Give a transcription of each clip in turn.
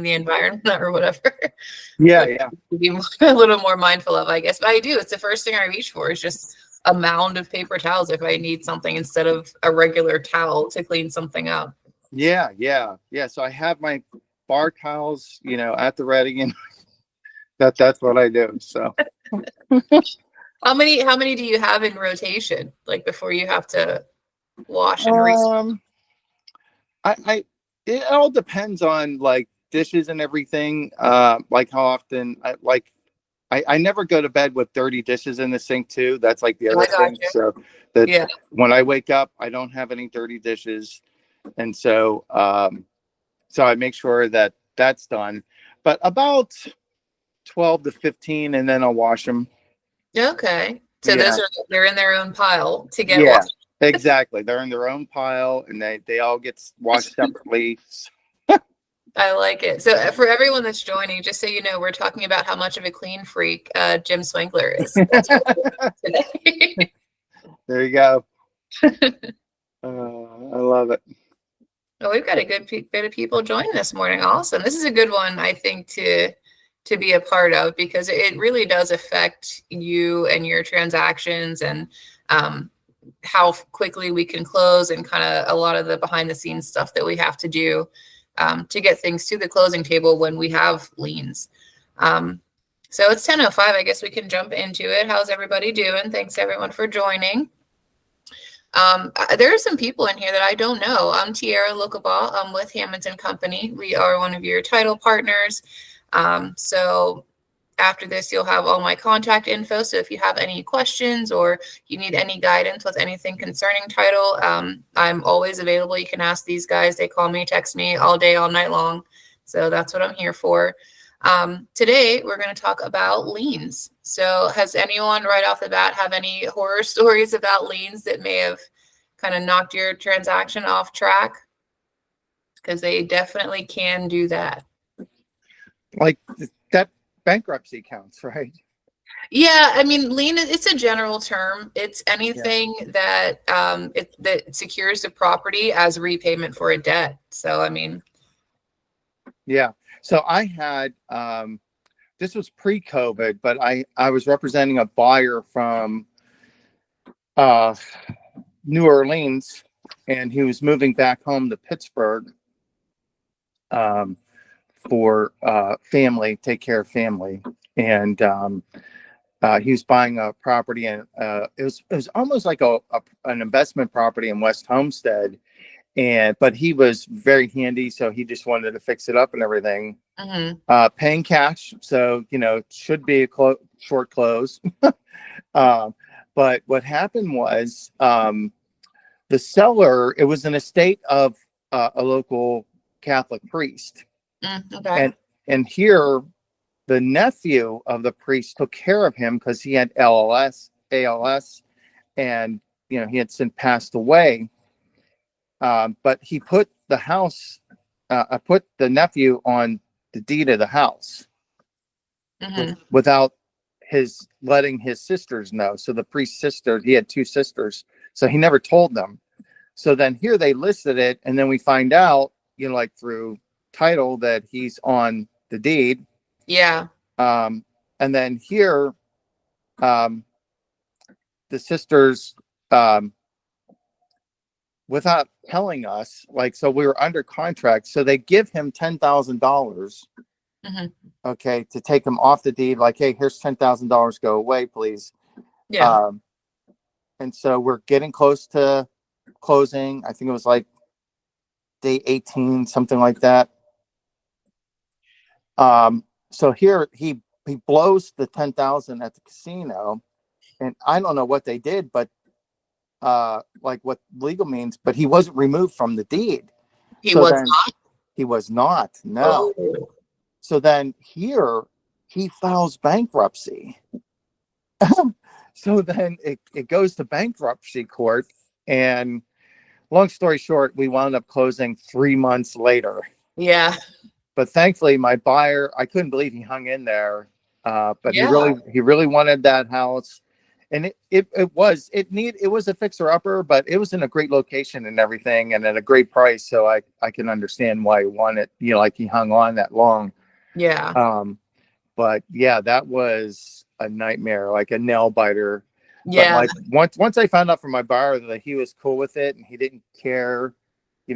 the environment or whatever. Yeah, Which yeah. to be a little more mindful of, I guess. But I do. It's the first thing I reach for is just a mound of paper towels if I need something instead of a regular towel to clean something up. Yeah, yeah, yeah. So I have my bar towels, at the ready, and that's what I do. So How many do you have in rotation? Like before you have to wash and re um I it all depends on like dishes and everything. Like how often I never go to bed with dirty dishes in the sink too. That's like the I other got thing. you. So that Yeah. when I wake up, I don't have any dirty dishes. And so I make sure that that's done. But about 12 to 15, and then I'll wash them. Okay. So Yeah. they're in their own pile to get Yeah, washed. exactly. They're in their own pile and they all get washed separately. I like it. So for everyone that's joining, just so you know, we're talking about how much of a clean freak Jim Swinkler is. That's what we're doing today. There you go. I love it. Well, we've got a good bit of people joining this morning. Awesome. This is a good one, I think, to be a part of because it really does affect you and your transactions and how quickly we can close and kind of a lot of the behind the scenes stuff that we have to do to get things to the closing table when we have liens. So it's 10:05. I guess we can jump into it. How's everybody doing? Thanks everyone for joining. There are some people in here that I don't know. I'm Tiera Lokabaugh. I'm with Hamilton Company. We are one of your title partners. So after this, you'll have all my contact info. So if you have any questions or you need any guidance with anything concerning title, I'm always available. You can ask these guys. They call me, text me all day, all night long. So that's what I'm here for. Today, we're going to talk about liens. So has anyone right off the bat have any horror stories about liens that may have kind of knocked your transaction off track? Because they definitely can do that. Like that bankruptcy counts, right? Yeah, I mean, lien, it's a general term. It's anything that that secures the property as repayment for a debt. So, I mean, Yeah. So I had this was pre-COVID, but I was representing a buyer from New Orleans, and he was moving back home to Pittsburgh for family, take care of family, and he was buying a property, and it was almost like an investment property in West Homestead, but he was very handy, so he just wanted to fix it up and everything. Paying cash, so should be a short close. But what happened was the seller, it was an estate of a local Catholic priest. Okay. And here the nephew of the priest took care of him because he had ALS, and he had since passed away. But he put the house, I put the nephew on the deed of the house without letting his sisters know. So the priest's sister, he had two sisters, so he never told them. So then here they listed it, and then we find out, like through title, that he's on the deed. Yeah. And then here, the sisters, without telling us, so we were under contract, so they give him $10,000. Okay, to take him off the deed, like, hey, here's $10,000, go away, please. Yeah. And so we're getting close to closing. I think it was like day 18, something like that. So here he blows the 10,000 at the casino, and I don't know what they did, but like what legal means, but he wasn't removed from the deed. He was not. He was not. No. Oh. So then here he files bankruptcy. So then it goes to bankruptcy court, and long story short, we wound up closing 3 months later. Yeah. But thankfully, my buyer, I couldn't believe he hung in there. But Yeah. he really wanted that house, And it was a fixer upper, but it was in a great location and everything, and at a great price. So I can understand why he wanted, like he hung on that long. Yeah. But yeah, that was a nightmare, like a nail biter. But Yeah. once I found out from my buyer that he was cool with it and he didn't care,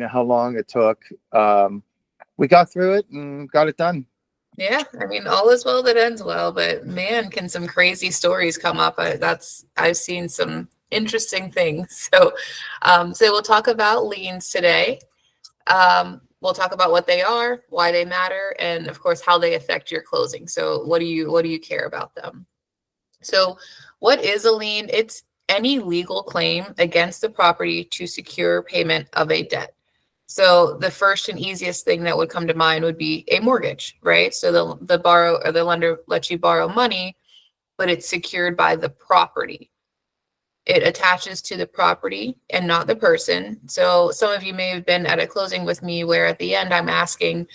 how long it took. We got through it and got it done. Yeah, I mean, all is well that ends well, but man, can some crazy stories come up. I've seen some interesting things. So we'll talk about liens today. We'll talk about what they are, why they matter, and of course, how they affect your closing. So what do you care about them? So what is a lien? It's any legal claim against the property to secure payment of a debt. So the first and easiest thing that would come to mind would be a mortgage, right? So the lender lets you borrow money, but it's secured by the property. It attaches to the property and not the person. So some of you may have been at a closing with me where at the end I'm asking,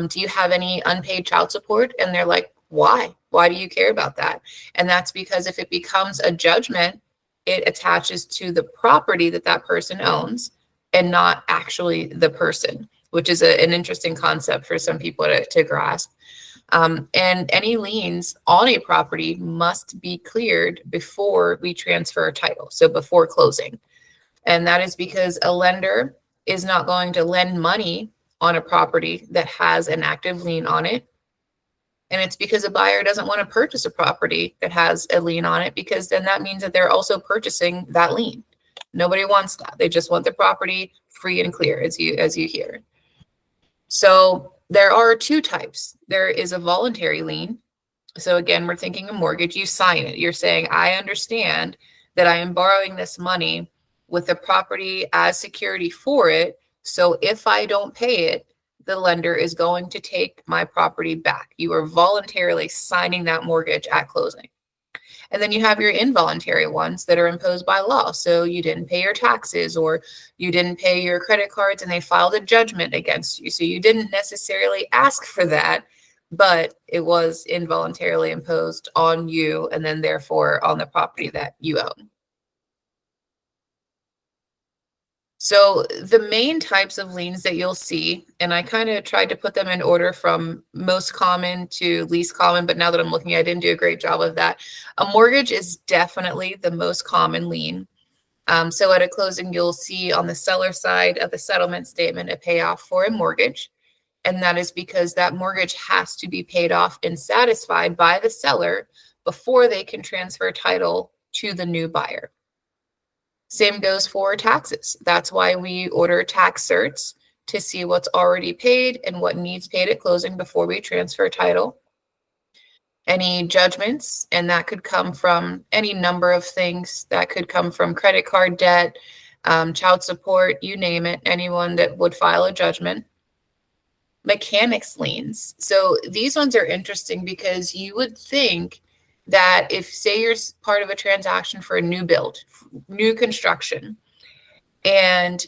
do you have any unpaid child support? And they're like, why? Why do you care about that? And that's because if it becomes a judgment, it attaches to the property that that person owns and not actually the person, which is an interesting concept for some people to grasp. And any liens on a property must be cleared before we transfer a title, so before closing. And that is because a lender is not going to lend money on a property that has an active lien on it. And it's because a buyer doesn't want to purchase a property that has a lien on it, because then that means that they're also purchasing that lien. Nobody wants that. They just want the property free and clear, as you hear. So there are two types. There is a voluntary lien. So again, we're thinking a mortgage. You sign it. You're saying, I understand that I am borrowing this money with the property as security for it. So if I don't pay it, the lender is going to take my property back. You are voluntarily signing that mortgage at closing. And then you have your involuntary ones that are imposed by law. So you didn't pay your taxes, or you didn't pay your credit cards and they filed a judgment against you. So you didn't necessarily ask for that, but it was involuntarily imposed on you and then therefore on the property that you own. So the main types of liens that you'll see, and I kind of tried to put them in order from most common to least common, but now that I'm looking, I didn't do a great job of that. A mortgage is definitely the most common lien. So at a closing, you'll see on the seller side of the settlement statement a payoff for a mortgage. And that is because that mortgage has to be paid off and satisfied by the seller before they can transfer title to the new buyer. Same goes for taxes. That's why we order tax certs, to see what's already paid and what needs paid at closing before we transfer title. Any judgments, and that could come from any number of things. That could come from credit card debt, child support, you name it, anyone that would file a judgment. Mechanics liens. So these ones are interesting because you would think that if, say, you're part of a transaction for a new build, new construction, and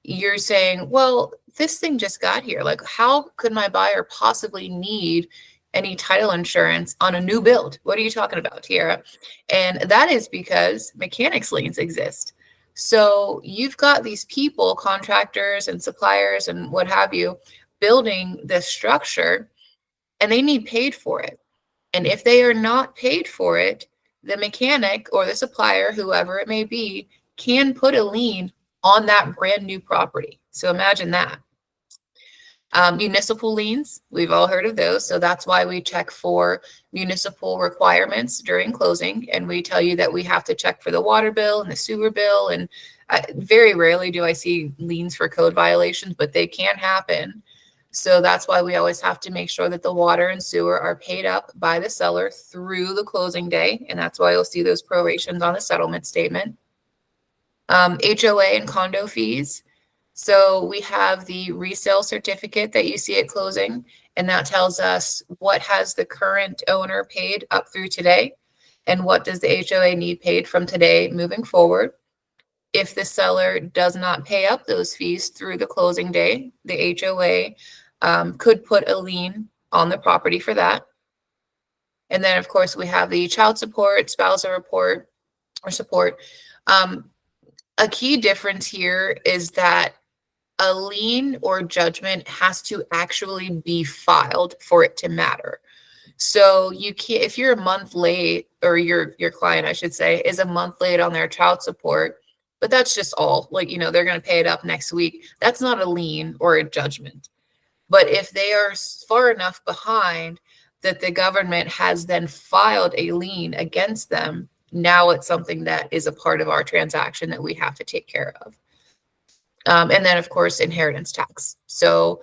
you're saying, well, this thing just got here. Like, how could my buyer possibly need any title insurance on a new build? What are you talking about, Tiera? And that is because mechanics liens exist. So you've got these people, contractors and suppliers and what have you, building this structure, and they need paid for it. And if they are not paid for it, the mechanic or the supplier, whoever it may be, can put a lien on that brand new property. So imagine that. Municipal liens, we've all heard of those. So that's why we check for municipal requirements during closing. And we tell you that we have to check for the water bill and the sewer bill. And very rarely do I see liens for code violations, but they can happen. So that's why we always have to make sure that the water and sewer are paid up by the seller through the closing day. And that's why you'll see those prorations on the settlement statement. HOA and condo fees. So we have the resale certificate that you see at closing, and that tells us what has the current owner paid up through today, and what does the HOA need paid from today moving forward. If the seller does not pay up those fees through the closing day, the HOA could put a lien on the property for that. And then, of course, we have the child support, spousal report, or support. A key difference here is that a lien or judgment has to actually be filed for it to matter. So you can't, if you're a month late, or your client, I should say, is a month late on their child support, but that's just all, like, they're going to pay it up next week. That's not a lien or a judgment. But if they are far enough behind that the government has then filed a lien against them, now it's something that is a part of our transaction that we have to take care of. And then, of course, inheritance tax. So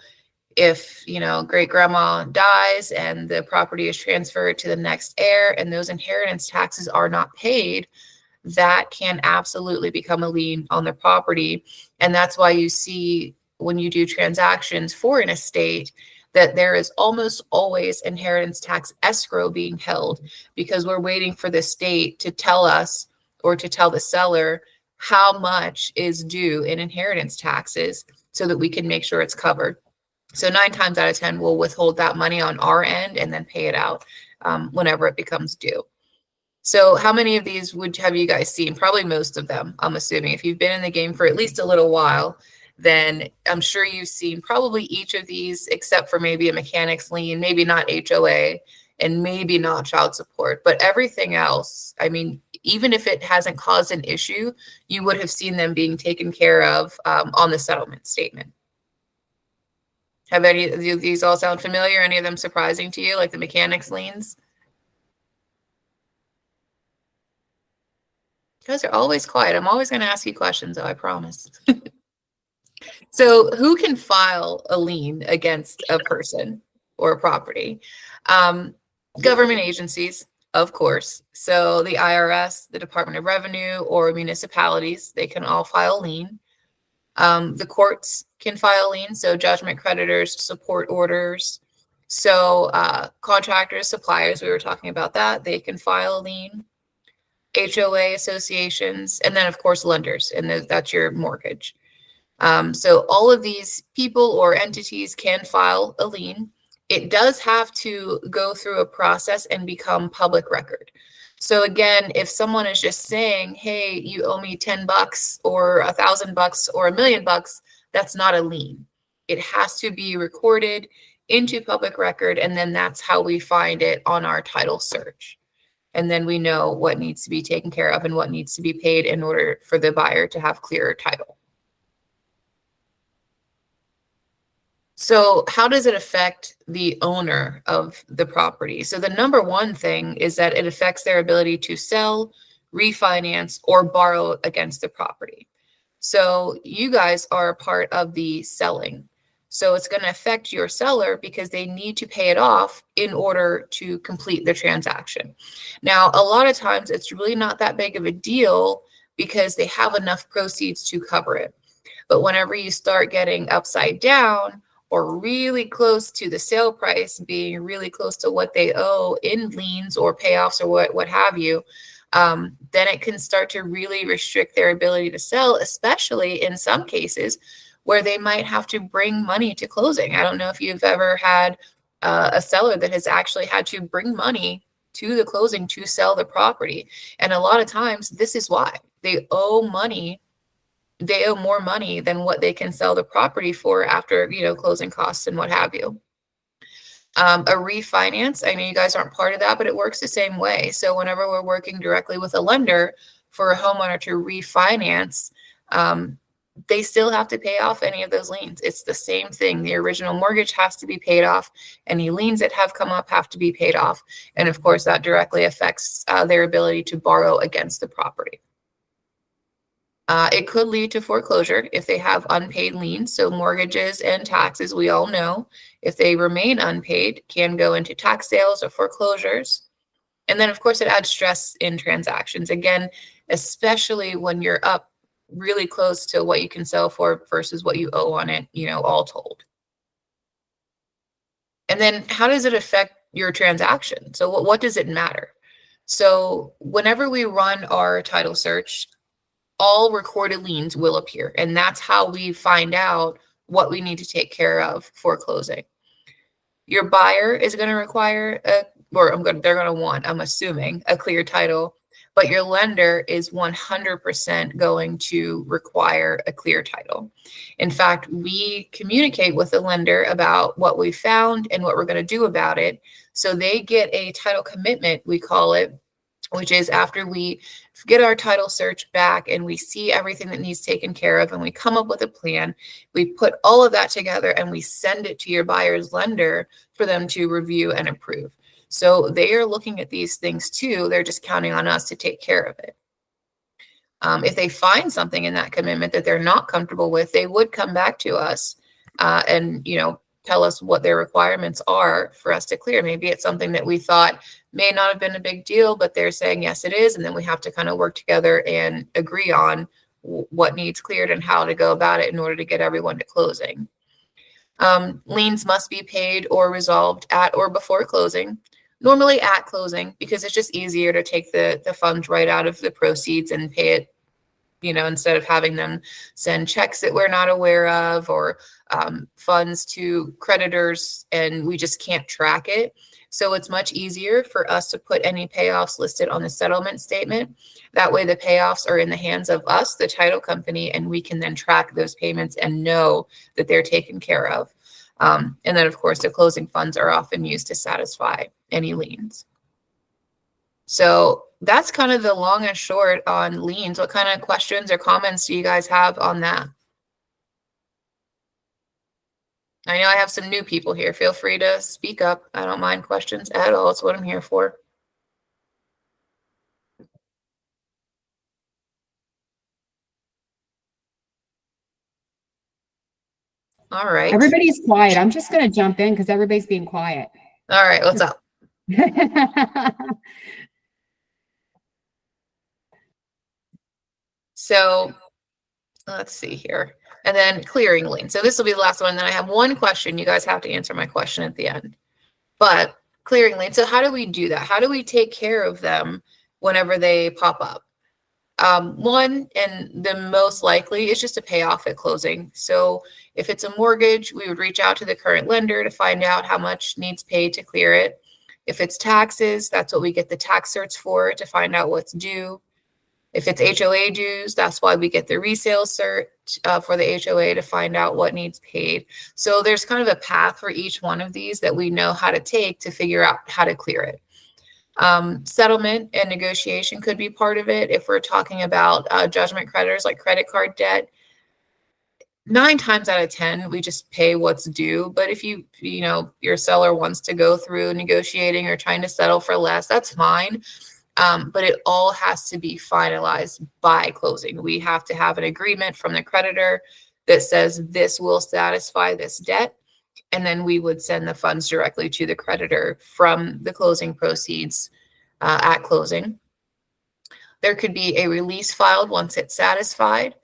if, great grandma dies and the property is transferred to the next heir and those inheritance taxes are not paid, that can absolutely become a lien on the property. And that's why you see when you do transactions for an estate that there is almost always inheritance tax escrow being held, because we're waiting for the state to tell us, or to tell the seller, how much is due in inheritance taxes so that we can make sure it's covered. So 9 times out of 10, we'll withhold that money on our end and then pay it out whenever it becomes due. So how many of these have you guys seen? Probably most of them, I'm assuming. If you've been in the game for at least a little while, then I'm sure you've seen probably each of these, except for maybe a mechanics lien, maybe not HOA, and maybe not child support. But everything else, I mean, even if it hasn't caused an issue, you would have seen them being taken care of on the settlement statement. Have any of these all sound familiar? Any of them surprising to you, like the mechanics liens? You guys are always quiet. I'm always going to ask you questions, though, I promise. So who can file a lien against a person or a property? Government agencies, of course. So the IRS, the Department of Revenue, or municipalities, they can all file a lien. The courts can file liens, so judgment creditors, support orders. So contractors, suppliers, we were talking about that, they can file a lien. HOA associations, and then of course lenders, and that's your mortgage. So all of these people or entities can file a lien. It does have to go through a process and become public record. So again, if someone is just saying, hey, you owe me $10 or $1,000 or $1 million, that's not a lien. It has to be recorded into public record, and then that's how we find it on our title search. And then we know what needs to be taken care of and what needs to be paid in order for the buyer to have clearer title. So how does it affect the owner of the property? So the number one thing is that it affects their ability to sell, refinance, or borrow against the property. So you guys are a part of the selling. So it's going to affect your seller because they need to pay it off in order to complete the transaction. Now, a lot of times it's really not that big of a deal because they have enough proceeds to cover it. But whenever you start getting upside down, or really close to the sale price being really close to what they owe in liens or payoffs or what have you, then it can start to really restrict their ability to sell, especially in some cases where they might have to bring money to closing. I don't know if you've ever had a seller that has actually had to bring money to the closing to sell the property. And a lot of times this is why they owe money. They owe more money than what they can sell the property for after, closing costs and what have you. A refinance, I know you guys aren't part of that, but it works the same way. So whenever we're working directly with a lender for a homeowner to refinance, they still have to pay off any of those liens. It's the same thing. The original mortgage has to be paid off. Any liens that have come up have to be paid off. And of course, that directly affects their ability to borrow against the property. It could lead to foreclosure if they have unpaid liens. So mortgages and taxes, we all know, if they remain unpaid, can go into tax sales or foreclosures. And then, of course, it adds stress in transactions. Again, especially when you're up really close to what you can sell for versus what you owe on it, all told. And then how does it affect your transaction? So what does it matter? So whenever we run our title search, all recorded liens will appear. And that's how we find out what we need to take care of for closing. Your buyer is going to require they're going to want, I'm assuming, a clear title. but your lender is 100% going to require a clear title. In fact, we communicate with the lender about what we found and what we're going to do about it. So they get a title commitment, we call it, which is after we get our title search back and we see everything that needs taken care of and we come up with a plan, we put all of that together and we send it to your buyer's lender for them to review and approve. So they are looking at these things too. They're just counting on us to take care of it. If they find something in that commitment that they're not comfortable with, they would come back to us and, tell us what their requirements are for us to clear. Maybe it's something that we thought may not have been a big deal, but they're saying, yes, it is. And then we have to kind of work together and agree on what needs cleared and how to go about it in order to get everyone to closing. Liens must be paid or resolved at or before closing. Normally at closing, because it's just easier to take the funds right out of the proceeds and pay it, instead of having them send checks that we're not aware of or funds to creditors and we just can't track it. So it's much easier for us to put any payoffs listed on the settlement statement. That way the payoffs are in the hands of us, the title company, and we can then track those payments and know that they're taken care of. And then, of course, the closing funds are often used to satisfy any liens. So that's kind of the long and short on liens. What kind of questions or comments do you guys have on that? I know I have some new people here. Feel free to speak up. I don't mind questions at all. It's what I'm here for. All right. Everybody's quiet. I'm just going to jump in because everybody's being quiet. All right. What's up? So let's see here. And then clearing lien. So this will be the last one. Then I have one question. You guys have to answer my question at the end. But clearing lien. So how do we do that? How do we take care of them whenever they pop up? One, and the most likely, is just to pay off at closing. So if it's a mortgage, we would reach out to the current lender to find out how much needs paid to clear it. If it's taxes, that's what we get the tax certs for, to find out what's due. If it's HOA dues, that's why we get the resale cert for the HOA to find out what needs paid. So there's kind of a path for each one of these that we know how to take to figure out how to clear it. Settlement and negotiation could be part of it. If we're talking about judgment creditors like credit card debt, 9 times out of 10, we just pay what's due. But if your seller wants to go through negotiating or trying to settle for less, that's fine. But it all has to be finalized by closing. We have to have an agreement from the creditor that says this will satisfy this debt. And then we would send the funds directly to the creditor from the closing proceeds at closing. There could be a release filed once it's satisfied.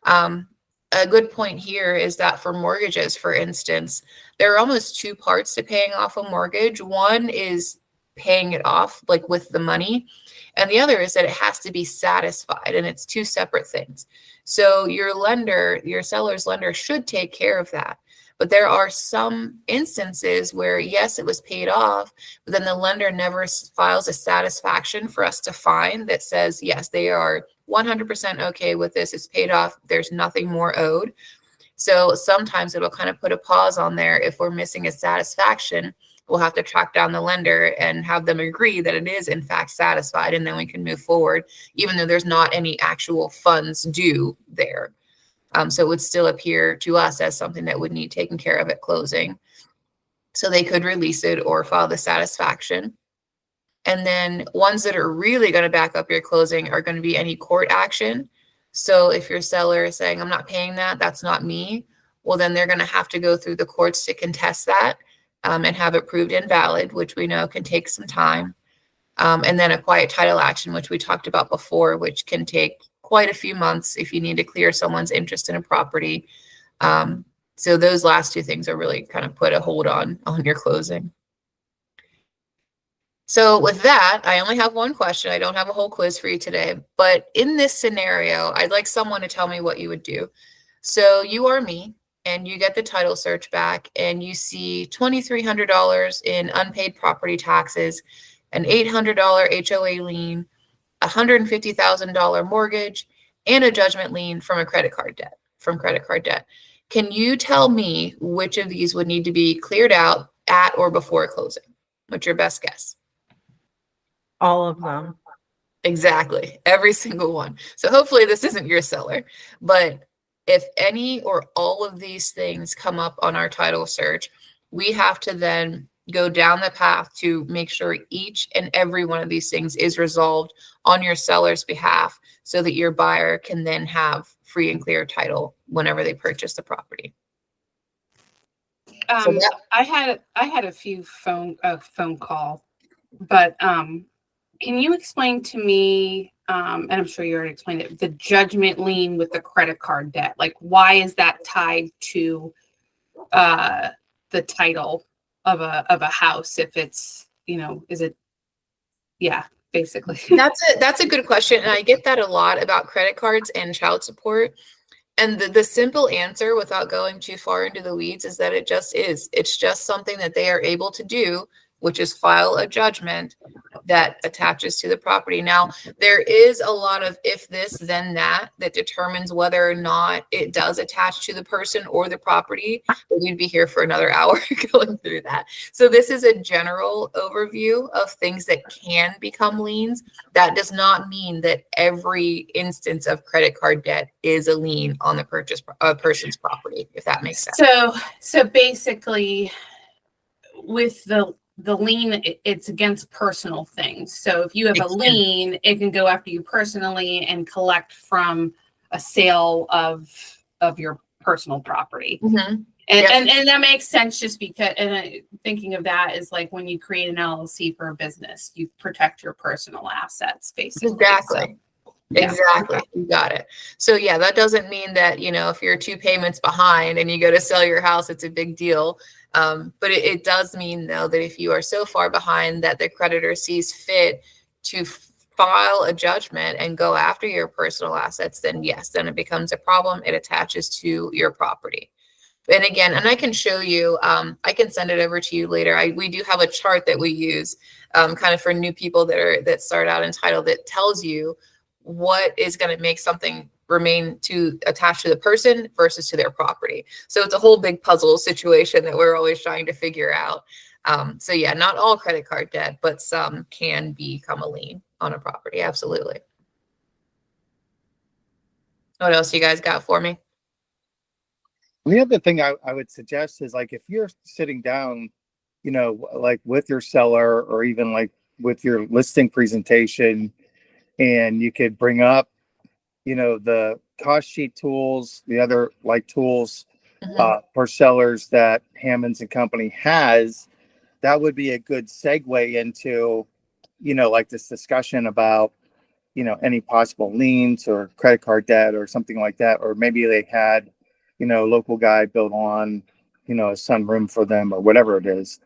A good point here is that for mortgages, for instance, there are almost 2 parts to paying off a mortgage. One is paying it off, like with the money. And the other is that it has to be satisfied, and it's 2 separate things. So your lender, your seller's lender, should take care of that. But there are some instances where, yes, it was paid off, but then the lender never files a satisfaction for us to find that says, yes, they are 100% okay with this. It's paid off. There's nothing more owed. So sometimes it'll kind of put a pause on there. If we're missing a satisfaction, we'll have to track down the lender and have them agree that it is in fact satisfied, and then we can move forward, even though there's not any actual funds due there. So it would still appear to us as something that would need taken care of at closing. So they could release it or file the satisfaction. And then ones that are really going to back up your closing are going to be any court action. So if your seller is saying, I'm not paying that, that's not me, well, then they're going to have to go through the courts to contest that and have it proved invalid, which we know can take some time. And then a quiet title action, which we talked about before, which can take quite a few months if you need to clear someone's interest in a property. So those last 2 things are really kind of put a hold on your closing. So with that, I only have one question. I don't have a whole quiz for you today, but in this scenario, I'd like someone to tell me what you would do. So you are me, and you get the title search back, and you see $2,300 in unpaid property taxes, an $800 HOA lien, $150,000 mortgage, and a judgment lien from credit card debt. Can you tell me which of these would need to be cleared out at or before closing? What's your best guess? All of them. Exactly. Every single one. So hopefully this isn't your seller, but if any or all of these things come up on our title search, we have to then go down the path to make sure each and every one of these things is resolved on your seller's behalf so that your buyer can then have free and clear title whenever they purchase the property. I had a few phone call, but can you explain to me, and I'm sure you already explained it, the judgment lien with the credit card debt? Like, why is that tied to the title of a house? If it's, is it? Yeah, basically. That's a good question, and I get that a lot about credit cards and child support. And the simple answer, without going too far into the weeds, is that it just is. It's just something that they are able to do, which is file a judgment that attaches to the property. Now, there is a lot of if this, then that determines whether or not it does attach to the person or the property. But we'd be here for another hour going through that. So this is a general overview of things that can become liens. That does not mean that every instance of credit card debt is a lien on the person's property, if that makes sense. So basically, with the lien, it's against personal things. So if you have a lien, it can go after you personally and collect from a sale of your personal property. Mm-hmm. And that makes sense, just because, and thinking of that is like when you create an LLC for a business, you protect your personal assets, basically. Exactly. So, yeah. Exactly. You got it. So yeah, that doesn't mean that, if you're 2 payments behind and you go to sell your house, it's a big deal. But it does mean, though, that if you are so far behind that the creditor sees fit to file a judgment and go after your personal assets, then yes, then it becomes a problem. It attaches to your property. And again, and I can show you, I can send it over to you later. We do have a chart that we use kind of for new people that start out in title that tells you what is going to make something remain to attach to the person versus to their property. So it's a whole big puzzle situation that we're always trying to figure out. So yeah, not all credit card debt, but some can become a lien on a property. Absolutely. What else you guys got for me? The other thing I would suggest is, like, if you're sitting down, like with your seller or even like with your listing presentation, and you could bring up, the cost sheet tools, the other like tools for sellers that Hammonds and Company has, that would be a good segue into, like this discussion about, any possible liens or credit card debt or something like that. Or maybe they had, a local guy build on, a sunroom for them or whatever it is.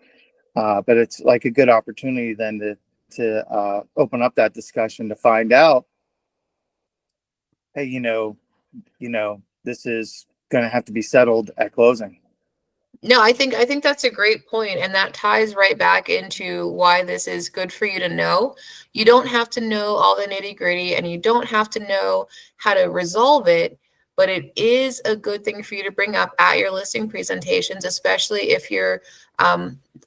But it's like a good opportunity then to open up that discussion to find out, hey, this is going to have to be settled at closing. No, I think that's a great point, and that ties right back into why this is good for you to know. You don't have to know all the nitty-gritty, and you don't have to know how to resolve it, but it is a good thing for you to bring up at your listing presentations, especially if you're I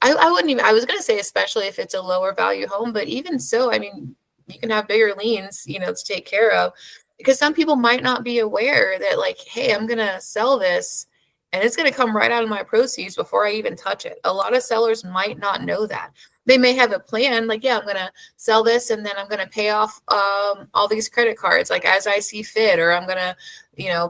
was going to say especially if it's a lower value home, but even so, I mean, you can have bigger liens, to take care of, because some people might not be aware that, like, hey, I'm going to sell this and it's going to come right out of my proceeds before I even touch it. A lot of sellers might not know that. They may have a plan, like, yeah, I'm going to sell this and then I'm going to pay off all these credit cards, like, as I see fit, or I'm going to,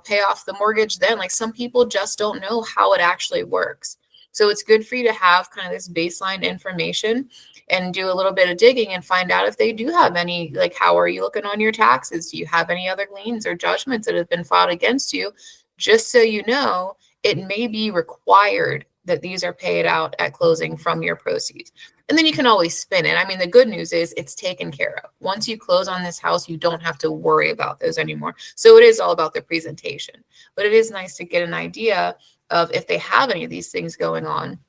pay off the mortgage then. Like, some people just don't know how it actually works. So it's good for you to have kind of this baseline information and do a little bit of digging and find out if they do have any, like, how are you looking on your taxes? Do you have any other liens or judgments that have been filed against you? Just so you know, it may be required that these are paid out at closing from your proceeds. And then you can always spin it. I mean, the good news is it's taken care of. Once you close on this house, you don't have to worry about those anymore. So it is all about the presentation. But it is nice to get an idea of if they have any of these things going on,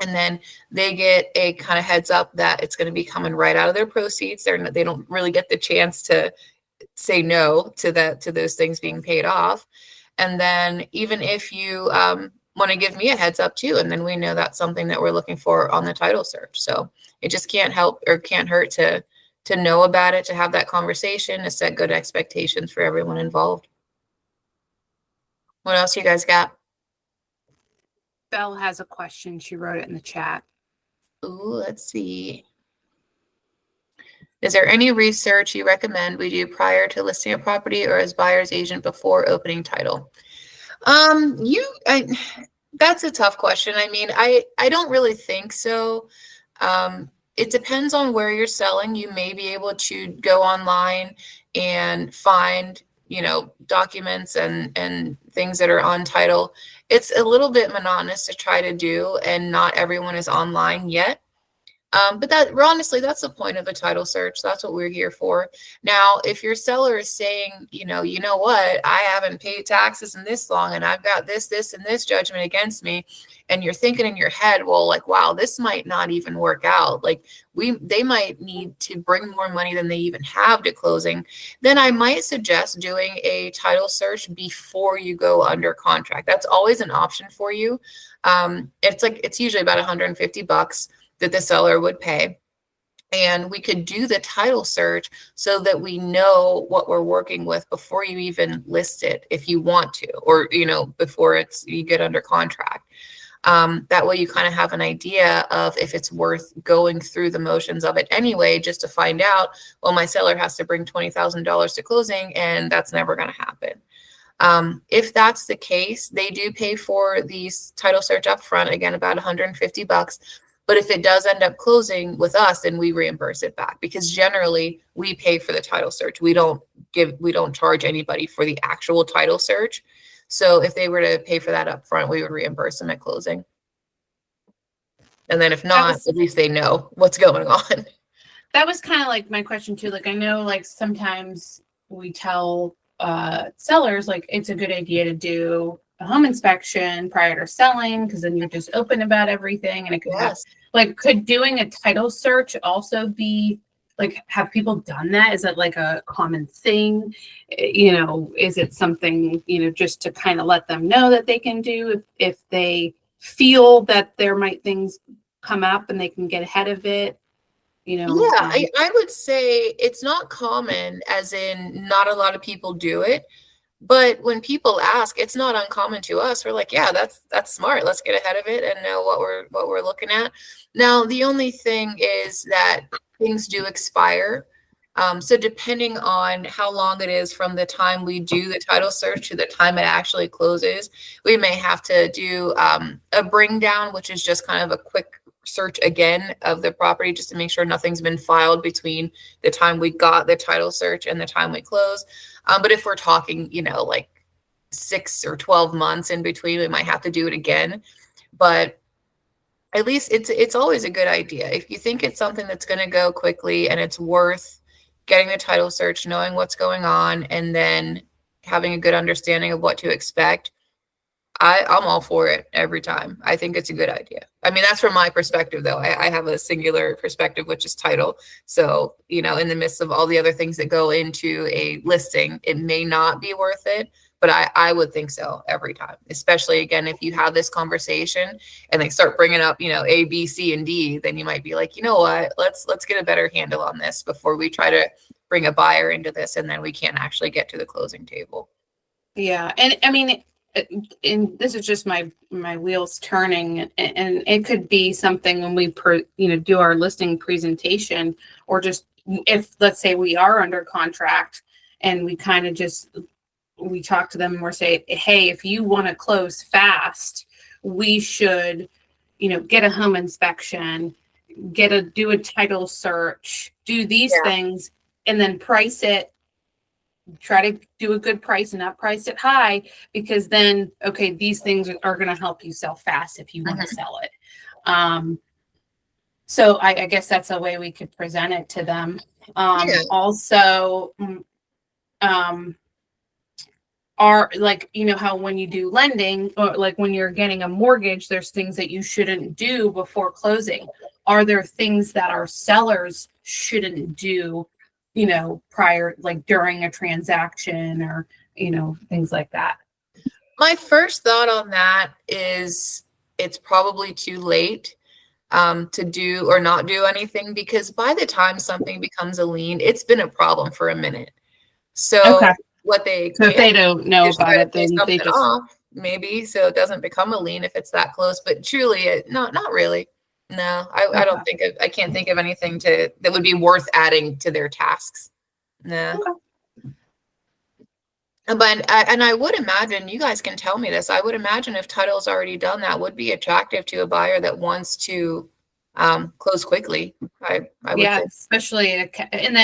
And then they get a kind of heads up that it's going to be coming right out of their proceeds. They don't really get the chance to say no to those things being paid off. And then even if you want to give me a heads up too, and then we know that's something that we're looking for on the title search. So it just can't help or can't hurt to know about it, to have that conversation, to set good expectations for everyone involved. What else you guys got? Belle has a question. She wrote it in the chat. Ooh, let's see. Is there any research you recommend we do prior to listing a property or as buyer's agent before opening title? That's a tough question. I mean, I don't really think so. It depends on where you're selling. You may be able to go online and find, documents and things that are on title. It's a little bit monotonous to try to do, and not everyone is online yet. But honestly, that's the point of a title search. That's what we're here for. Now, if your seller is saying, you know what, I haven't paid taxes in this long, and I've got this, and this judgment against me, and you're thinking in your head, well, like, wow, this might not even work out. Like they might need to bring more money than they even have to closing. Then I might suggest doing a title search before you go under contract. That's always an option for you. It's usually about $150 that the seller would pay. And we could do the title search so that we know what we're working with before you even list it, if you want to, or, before you get under contract. That way you kind of have an idea of if it's worth going through the motions of it anyway, just to find out, well, my seller has to bring $20,000 to closing, and that's never going to happen. If that's the case, they do pay for these title search up front, again, about $150. But if it does end up closing with us, then we reimburse it back, because generally we pay for the title search. We don't charge anybody for the actual title search. So if they were to pay for that up front, we would reimburse them at closing. And then if not, at least they know what's going on. That was kind of like my question too. Like, I know like sometimes we tell sellers like it's a good idea to do a home inspection prior to selling, because then you're just open about everything, and it could have, like, could doing a title search also be like, have people done that? Is that like a common thing? Is it something, just to kind of let them know that they can do if they feel that there might things come up and they can get ahead of it? Yeah, I would say it's not common, as in not a lot of people do it. But when people ask, it's not uncommon to us. We're like, yeah, that's smart. Let's get ahead of it and know what we're looking at. Now, the only thing is that things do expire. So depending on how long it is from the time we do the title search to the time it actually closes, we may have to do a bring down, which is just kind of a quick search again of the property, just to make sure nothing's been filed between the time we got the title search and the time we close. But if we're talking, like 6 or 12 months in between, we might have to do it again. But at least it's always a good idea. If you think it's something that's going to go quickly and it's worth getting the title search, knowing what's going on, and then having a good understanding of what to expect, I'm all for it every time. I think it's a good idea. I mean, that's from my perspective, though. I have a singular perspective, which is title. So, in the midst of all the other things that go into a listing, it may not be worth it, but I would think so every time. Especially, again, if you have this conversation and they start bringing up, A, B, C, and D, then you might be like, you know what, let's get a better handle on this before we try to bring a buyer into this, and then we can't actually get to the closing table. Yeah, and I mean, and this is just my wheels turning, and it could be something when we do our listing presentation, or just if, let's say, we are under contract and we kind of we talk to them and we're saying, hey, if you want to close fast, we should get a home inspection, do a title search, do these things, and then price it. Try to do a good price and not price it high, because then, okay, these things are going to help you sell fast if you want to sell it. So I guess that's a way we could present it to them. Also, are like, you know, how when you do lending or like when you're getting a mortgage, there's things that you shouldn't do before closing. Are there things that our sellers shouldn't do, you know, prior, like during a transaction or, you know, things like that? My first thought on that is it's probably too late to do or not do anything, because by the time something becomes a lien, it's been a problem for a minute. So Okay. what they So if can they don't know just about try to it, pay then they something just, off, maybe, so it doesn't become a lien if it's that close. But truly, not really. No, I don't think I can't think of anything that would be worth adding to their tasks. No. And I would imagine, you guys can tell me this, I would imagine if title's already done, that would be attractive to a buyer that wants to close quickly. I would yeah, think. especially, and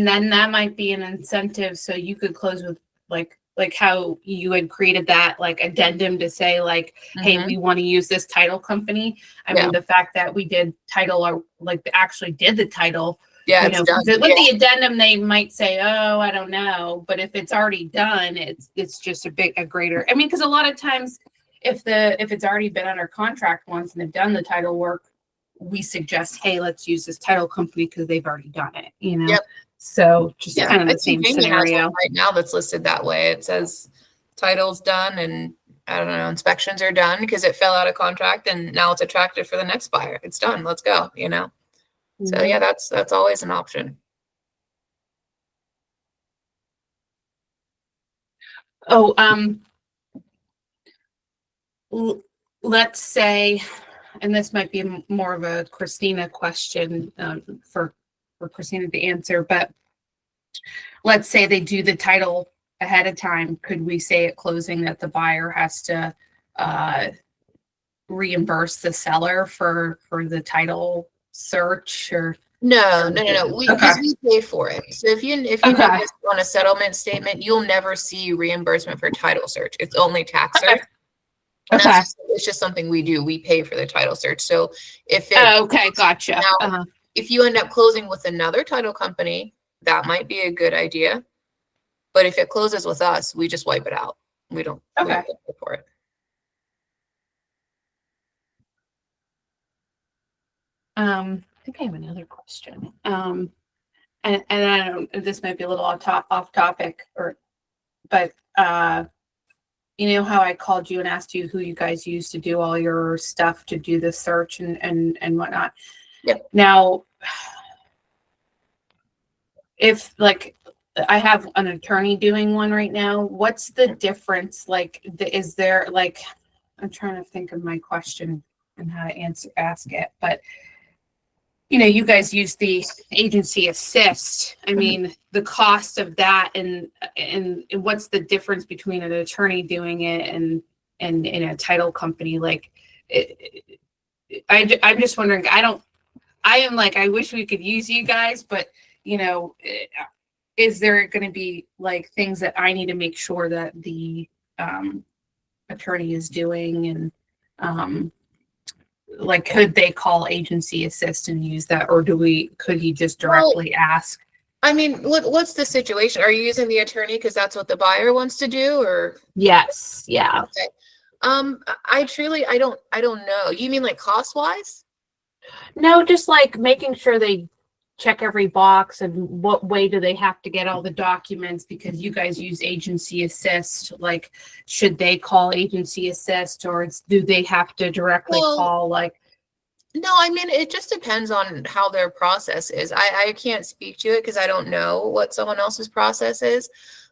then that might be an incentive. So you could close with like how you had created that like addendum to say like, hey, Mhm. we want to use this title company. I Yeah. mean, the fact that we did title or like actually did the title, Yeah, you it's know, done. 'cause with Yeah. the addendum, they might say, oh, I don't know. But if it's already done, it's just a greater, I mean, because a lot of times if it's already been under contract once and they've done the title work, we suggest, hey, let's use this title company because they've already done it, you know? Yep. So just Yeah, kind of I the think same Jamie has one scenario. right now that's listed that way. It says title's done and I don't know, inspections are done because it fell out of contract and now it's attractive for the next buyer. It's done. Let's go, you know? So yeah, that's always an option. Oh, let's say, and this might be more of a Christina question for Christina to answer, but let's say they do the title ahead of time. Could we say at closing that the buyer has to reimburse the seller for the title search or? No. Because Okay. we pay for it. So if you Okay. notice on a settlement statement, you'll never see reimbursement for title search. It's only tax search. And Okay. it's just something we do. We pay for the title search. So if it Oh, okay, gotcha. now, if you end up closing with another title company, that might be a good idea. But if it closes with us, we just wipe it out. We don't Okay. pay for it. I think I have another question. And I don't, this might be a little off topic but you know how I called you and asked you who you guys use to do all your stuff to do the search and whatnot. Yep. Now, if like I have an attorney doing one right now, what's the difference? Like, is there like, I'm trying to think of my question and how to ask it, but you know, you guys use the agency assist. I mean, the cost of that and what's the difference between an attorney doing it and in a title company? Like, I'm just wondering. I am like, I wish we could use you guys, but you know, is there going to be like things that I need to make sure that the attorney is doing and like could they call agency assist and use that, or could he just directly ask? I mean, what's the situation? Are you using the attorney because that's what the buyer wants to do, or? Yes. Yeah. Okay. I truly, I don't know. You mean like cost wise? No, just like making sure they check every box and what way do they have to get all the documents, because you guys use agency assist. Like, should they call agency assist or do they have to directly call like? No, I mean, it just depends on how their process is. I can't speak to it because I don't know what someone else's process is.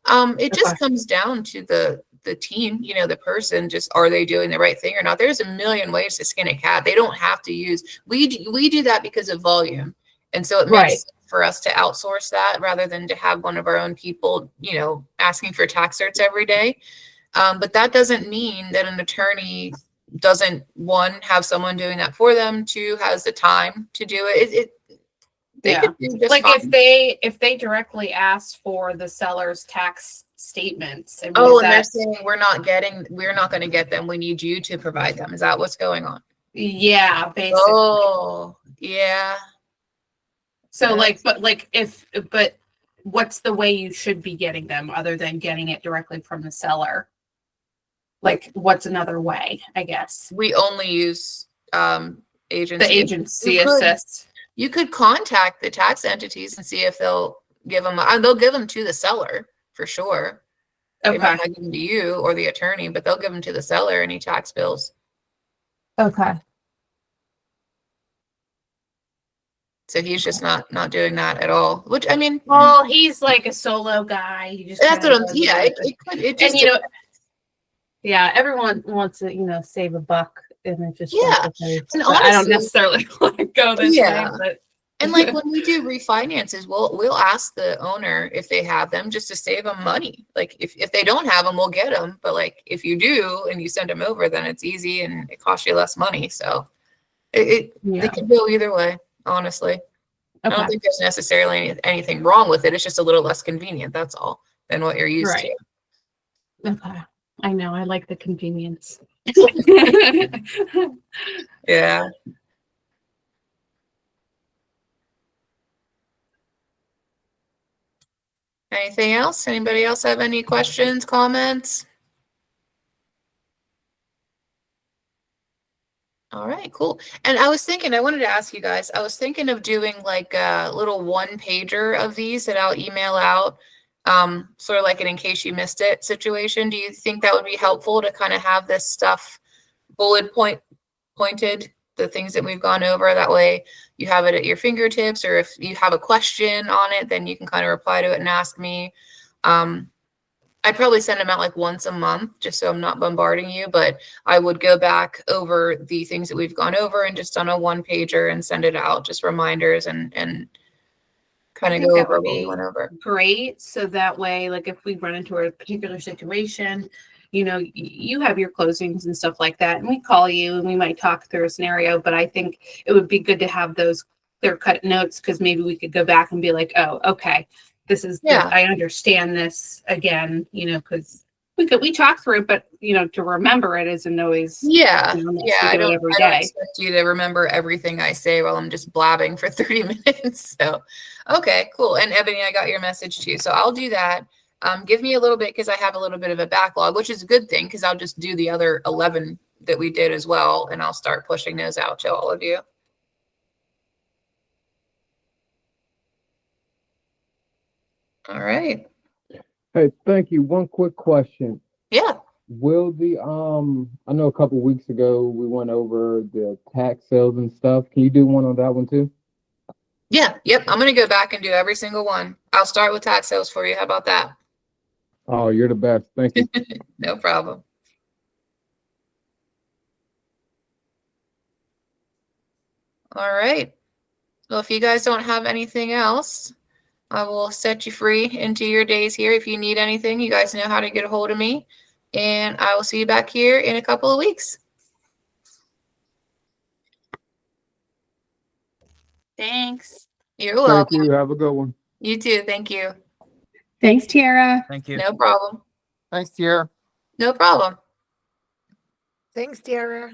It just comes down to the team, you know, the person, just are they doing the right thing or not? There's a million ways to skin a cat. They don't have to use, we do that because of volume. And so it makes sense for us to outsource that rather than to have one of our own people, you know, asking for tax certs every day. But that doesn't mean that an attorney doesn't, one, have someone doing that for them, two, has the time to do it. They could do just like fine. if they directly ask for the seller's tax statements. I mean, Oh, and they're saying we're not going to get them. We need you to provide them. Is that what's going on? Yeah, basically. Oh, yeah. So Yeah. like, but what's the way you should be getting them other than getting it directly from the seller? Like, what's another way, I guess? We only use agency. The agency You could- assist. You could contact the tax entities and see if they'll give them. They'll give them to the seller for sure. They Okay. might not give them to you or the attorney, but they'll give them to the seller, any tax bills. Okay. So he's just not doing that at all. Which I mean, Well, he's like a solo guy. He just that's kinda what I'm. does Yeah, it. it could. It And just you know, yeah, everyone wants to, save a buck, and it just Yeah, and but I don't honestly- necessarily want to go this Yeah. way. But And like when we do refinances, we'll ask the owner if they have them just to save them money. Like if they don't have them, we'll get them. But like if you do and you send them over, then it's easy and it costs you less money. So it yeah, could go either way, honestly. I don't okay, think there's necessarily anything wrong with it. It's just a little less convenient, that's all, than what you're used right. Okay, I know. I like the convenience. to. Yeah. Anything else? Anybody else have any questions, comments? All right, cool. And I was thinking, I wanted to ask you guys, I was thinking of doing like a little one pager of these that I'll email out, sort of like an in case you missed it situation. Do you think that would be helpful to kind of have this stuff pointed, the things that we've gone over? That way you have it at your fingertips, or if you have a question on it, then you can kind of reply to it and ask me. I'd probably send them out like once a month just so I'm not bombarding you, but I would go back over the things that we've gone over and just on a one pager and send it out, just reminders and kind I of think go that over would what we be went over. great. So that way, like if we run into a particular situation, you have your closings and stuff like that, and we call you and we might talk through a scenario. But I think it would be good to have those clear cut notes, because maybe we could go back and be like, oh, okay, this is Yeah. I understand this again, because we talk through it, but to remember it isn't always Yeah. unless Yeah. we do it every I don't day. expect you to remember everything I say while I'm just blabbing for 30 minutes. So, okay, cool. And Ebony, I got your message too. So I'll do that. Give me a little bit, because I have a little bit of a backlog, which is a good thing, because I'll just do the other 11 that we did as well. And I'll start pushing those out to all of you. All right. Hey, thank you. One quick question. Yeah. Will I know a couple weeks ago we went over the tax sales and stuff. Can you do one on that one too? Yeah. Yep. I'm going to go back and do every single one. I'll start with tax sales for you. How about that? Oh, you're the best. Thank you. No problem. All right. Well, if you guys don't have anything else, I will set you free into your days here. If you need anything, you guys know how to get a hold of me. And I will see you back here in a couple of weeks. Thanks. You're Thank welcome. you. Have a good one. You too. Thank you. Thanks, Tiera. Thank you. No problem. Thanks, Tiera. No problem. Thanks, Tiara.